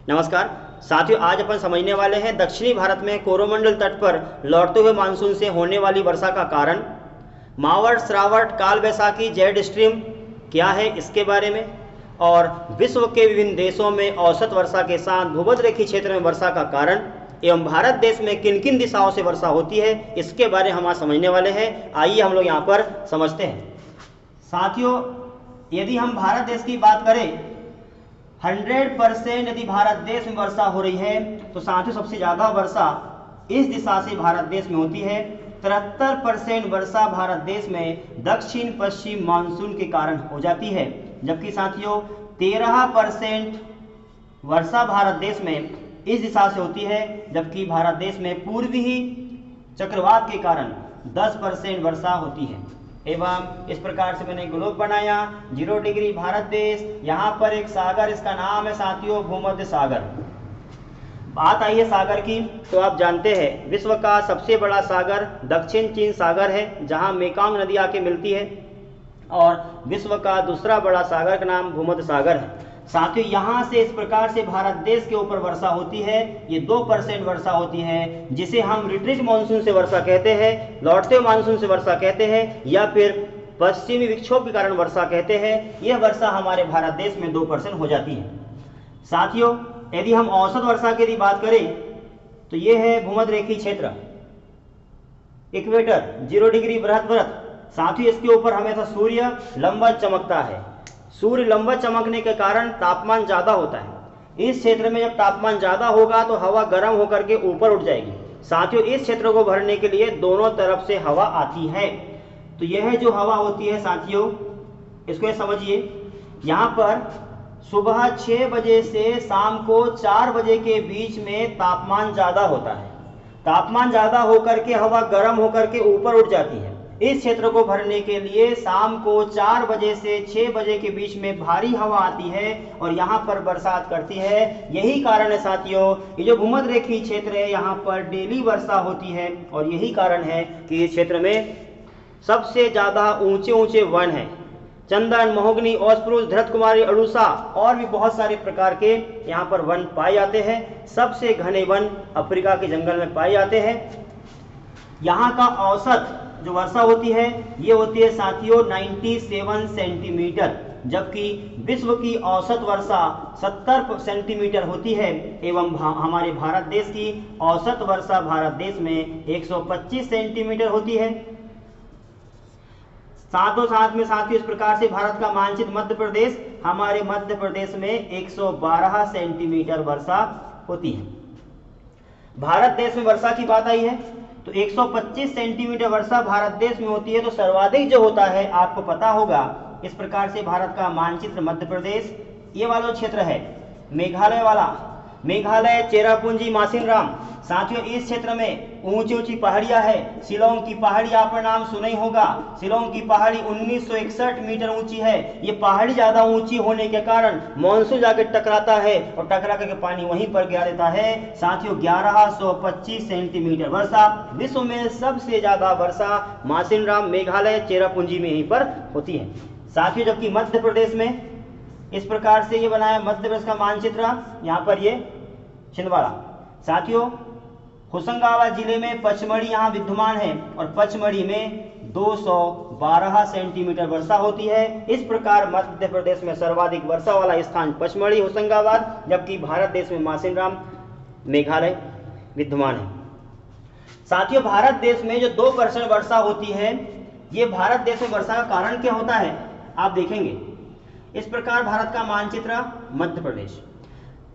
नमस्कार साथियों, आज अपन समझने वाले हैं दक्षिणी भारत में कोरोमंडल तट पर लौटते हुए मानसून से होने वाली वर्षा का कारण। मावट, श्रावट, काल बैसाखी, जेड स्ट्रीम क्या है इसके बारे में, और विश्व के विभिन्न देशों में औसत वर्षा के साथ भूमध्यरेखीय क्षेत्र में वर्षा का कारण एवं भारत देश में किन किन दिशाओं से वर्षा होती है इसके बारे में हम आज समझने वाले हैं। आइए हम लोग यहाँ पर समझते हैं। साथियों, यदि हम भारत देश की बात करें 100% यदि भारत देश में वर्षा हो रही है तो साथियों सबसे ज़्यादा वर्षा इस दिशा से भारत देश में होती है। 73% वर्षा भारत देश में दक्षिण पश्चिम मानसून के कारण हो जाती है, जबकि साथियों 13% वर्षा भारत देश में इस दिशा से होती है, जबकि भारत देश में पूर्वी चक्रवात के कारण 10% वर्षा होती है। एवं इस प्रकार से मैंने ग्लोब बनाया 0 डिग्री भारत देश, यहाँ पर एक सागर, इसका नाम है साथियों भूमध्य सागर। बात आई है सागर की, तो आप जानते हैं विश्व का सबसे बड़ा सागर दक्षिण चीन सागर है, जहाँ मेकांग नदी आके मिलती है, और विश्व का दूसरा बड़ा सागर का नाम भूमध्य सागर है। साथियों यहाँ से इस प्रकार से भारत देश के ऊपर वर्षा होती है, ये 2% वर्षा होती है, जिसे हम रिट्रीट मानसून से वर्षा कहते हैं, लौटते मानसून से वर्षा कहते हैं, या फिर पश्चिमी विक्षोभ के कारण वर्षा कहते हैं। यह वर्षा हमारे भारत देश में 2% हो जाती है। साथियों यदि हम औसत वर्षा की बात करें तो ये है भूमध्यरेखीय क्षेत्र, इक्वेटर 0 डिग्री बृहस्पति। साथियों इसके ऊपर हमेशा सूर्य लंबवत चमकता है। सूर्य लंबवत चमकने के कारण तापमान ज़्यादा होता है। इस क्षेत्र में जब तापमान ज़्यादा होगा तो हवा गर्म होकर के ऊपर उठ जाएगी। साथियों इस क्षेत्र को भरने के लिए दोनों तरफ से हवा आती है। तो यह जो हवा होती है साथियों, इसको समझिए, यहाँ पर सुबह 6 बजे से शाम को 4 बजे के बीच में तापमान ज़्यादा होता है। तापमान ज़्यादा होकर के हवा गर्म होकर के ऊपर उठ जाती है। इस क्षेत्र को भरने के लिए शाम को 4 बजे से 6 बजे के बीच में भारी हवा आती है और यहाँ पर बरसात करती है। यही कारण है साथियों, ये जो भूमध्यरेखीय क्षेत्र है यहाँ पर डेली वर्षा होती है, और यही कारण है कि इस क्षेत्र में सबसे ज़्यादा ऊंचे ऊंचे वन हैं। चंदन, महोगनी, ओस्प्रूस, धृत कुमारी, अड़ूसा और भी बहुत सारे प्रकार के यहाँ पर वन पाए जाते हैं। सबसे घने वन अफ्रीका के जंगल में पाए जाते हैं। यहाँ का औसत जो वर्षा होती है ये होती है साथियों 97 सेंटीमीटर, जबकि विश्व की औसत वर्षा 70 सेंटीमीटर होती है। एवं हमारे भारत देश की औसत वर्षा भारत देश में 125 सेंटीमीटर होती है। साथों साथ में साथियों इस प्रकार से भारत का मानचित्र मध्य प्रदेश, हमारे मध्य प्रदेश में 112 सेंटीमीटर वर्षा होती है। भारत देश में वर्षा की बात आई है तो 125 सेंटीमीटर वर्षा भारत देश में होती है। तो सर्वाधिक जो होता है आपको पता होगा, इस प्रकार से भारत का मानचित्र मध्य प्रदेश, ये वाला क्षेत्र है मेघालय वाला, मेघालय, चेरापूंजी, मासिनराम। साथियों इस क्षेत्र में ऊंची ऊंची पहाड़ियां है। शिलोंग की पहाड़ी आपने नाम सुना ही होगा। शिलोंग की पहाड़ी 1961 मीटर ऊंची है। ये पहाड़ी ज्यादा ऊंची होने के कारण मानसून जाकर टकराता है और टकरा करके पानी वहीं पर गिरा देता है। साथियों 1125 सेंटीमीटर वर्षा, विश्व में सबसे ज्यादा वर्षा मासिनराम, मेघालय, चेरापूंजी में यहीं पर होती है। साथियों जबकि मध्य प्रदेश में इस प्रकार से ये बनाया मध्य प्रदेश का मानचित्र, यहाँ पर ये छिंदवाड़ा। साथियों होशंगाबाद जिले में पचमढ़ी यहाँ विद्यमान है, और पचमढ़ी में 212 सेंटीमीटर वर्षा होती है। इस प्रकार मध्य प्रदेश में सर्वाधिक वर्षा वाला स्थान पचमढ़ी, होशंगाबाद, जबकि भारत देश में मासिनराम, मेघालय विद्यमान है। साथियों भारत देश में जो 2% वर्षा होती है, ये भारत देश में वर्षा का कारण क्या होता है आप देखेंगे। इस प्रकार भारत का मानचित्र मध्य प्रदेश।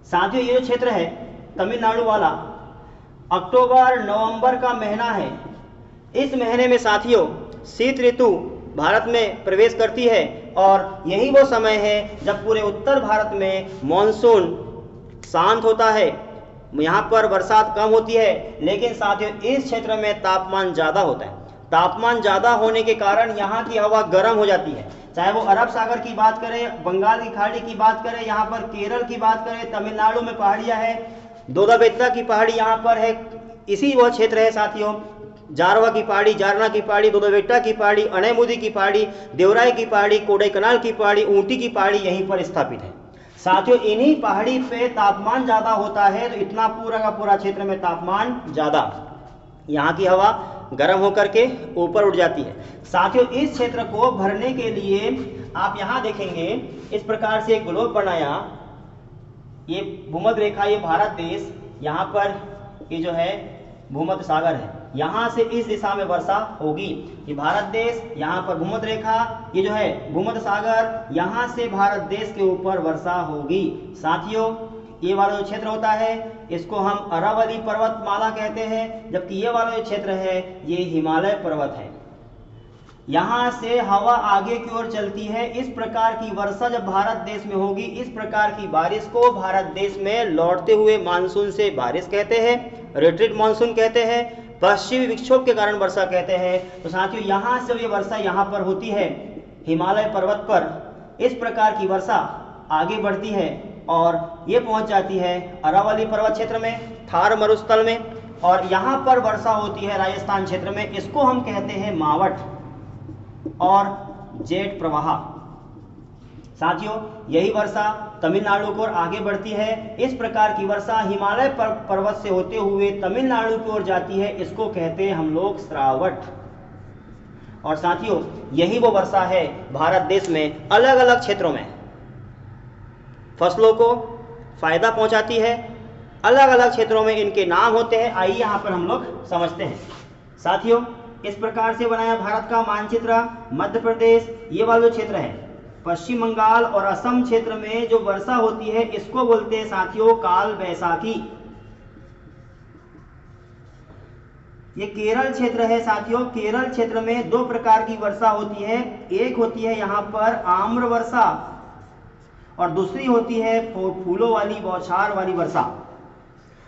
साथियों ये जो क्षेत्र है तमिलनाडु वाला, अक्टूबर नवंबर का महीना है। इस महीने में साथियों शीत ऋतु भारत में प्रवेश करती है, और यही वो समय है जब पूरे उत्तर भारत में मॉनसून शांत होता है। यहाँ पर बरसात कम होती है, लेकिन साथियों इस क्षेत्र में तापमान ज़्यादा होता है। तापमान ज़्यादा होने के कारण यहाँ की हवा गर्म हो जाती है। चाहे वो अरब सागर की बात करें, बंगाल की खाड़ी की बात करें, यहाँ पर केरल की बात करें, तमिलनाडु में पहाड़ियाँ हैं, दोदाबेत्ता की पहाड़ी यहाँ पर है, इसी वह क्षेत्र है साथियों। जारवा की पहाड़ी, जारना की पहाड़ी, दोदाबेट्टा की पहाड़ी, अनैमुदी की पहाड़ी, देवराय की पहाड़ी, कोडाईकनाल की पहाड़ी, ऊटी की पहाड़ी यहीं पर स्थापित है। साथियों इन्हीं पहाड़ी पे तापमान ज़्यादा होता है, तो इतना पूरा का पूरा क्षेत्र में तापमान ज़्यादा, यहाँ की हवा गर्म होकर के ऊपर उठ जाती है। साथियों इस क्षेत्र को भरने के लिए आप यहाँ देखेंगे इस प्रकार से एक ग्लोब बनाया, ये भूमध्य रेखा, ये भारत देश, यहाँ पर ये जो है भूमध्य सागर है, यहाँ से इस दिशा में वर्षा होगी। ये भारत देश, यहाँ पर भूमध्य रेखा, ये जो है भूमध्य सागर, यहाँ से भारत देश के ऊपर वर्षा होगी। साथियों ये वाला जो क्षेत्र होता है इसको हम अरावली पर्वतमाला कहते हैं, जबकि ये वाला जो क्षेत्र है ये हिमालय पर्वत है। यहाँ से हवा आगे की ओर चलती है। इस प्रकार की वर्षा जब भारत देश में होगी, इस प्रकार की बारिश को भारत देश में लौटते हुए मानसून से बारिश कहते हैं, रिट्रीट मानसून कहते हैं, पश्चिमी विक्षोभ के कारण वर्षा कहते हैं। तो साथियों यहाँ से ये वर्षा यहाँ पर होती है हिमालय पर्वत पर, इस प्रकार की वर्षा आगे बढ़ती है और ये पहुंच जाती है अरावली पर्वत क्षेत्र में, थार मरुस्थल में, और यहाँ पर वर्षा होती है राजस्थान क्षेत्र में। इसको हम कहते हैं मावट और जेट प्रवाह। साथियों यही वर्षा तमिलनाडु की ओर आगे बढ़ती है। इस प्रकार की वर्षा हिमालय पर्वत से होते हुए तमिलनाडु की ओर जाती है, इसको कहते हैं हम लोग श्रावट। और साथियों यही वो वर्षा है भारत देश में अलग अलग क्षेत्रों में फसलों को फायदा पहुंचाती है। अलग अलग क्षेत्रों में इनके नाम होते हैं, आइए यहाँ पर हम लोग समझते हैं। साथियों इस प्रकार से बनाया भारत का मानचित्र। मध्य प्रदेश ये वाला क्षेत्र है, पश्चिम बंगाल और असम क्षेत्र में जो वर्षा होती है इसको बोलते हैं साथियों काल बैसाखी। ये केरल क्षेत्र है साथियों, केरल क्षेत्र में दो प्रकार की वर्षा होती है, एक होती है यहाँ पर आम्र वर्षा और दूसरी होती है फूलों वाली बौछार वाली वर्षा,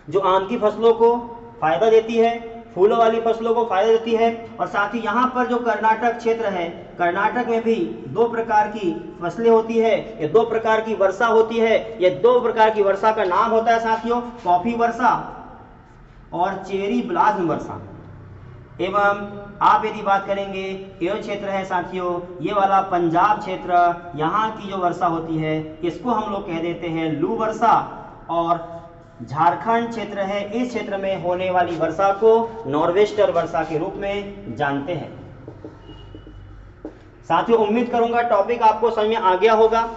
जो आम की फसलों को फायदा देती है, फूलों वाली फसलों को फायदा देती है। और साथ ही यहाँ पर जो कर्नाटक क्षेत्र है, कर्नाटक में भी दो प्रकार की फसलें होती है, ये दो प्रकार की वर्षा होती है। ये दो प्रकार की वर्षा का नाम होता है साथियों कॉफी वर्षा और चेरी ब्लॉसम वर्षा। एवं आप यदि बात करेंगे ये क्षेत्र है साथियों, ये वाला पंजाब क्षेत्र, यहाँ की जो वर्षा होती है इसको हम लोग कह देते हैं लू वर्षा। और झारखंड क्षेत्र है, इस क्षेत्र में होने वाली वर्षा को नॉर्वेस्टर वर्षा के रूप में जानते हैं। साथियों उम्मीद करूंगा टॉपिक आपको समझ में आ गया होगा।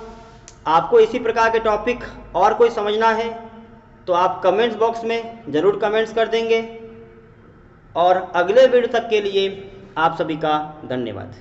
आपको इसी प्रकार के टॉपिक और कोई समझना है तो आप कमेंट्स बॉक्स में जरूर कमेंट्स कर देंगे। और अगले वीडियो तक के लिए आप सभी का धन्यवाद।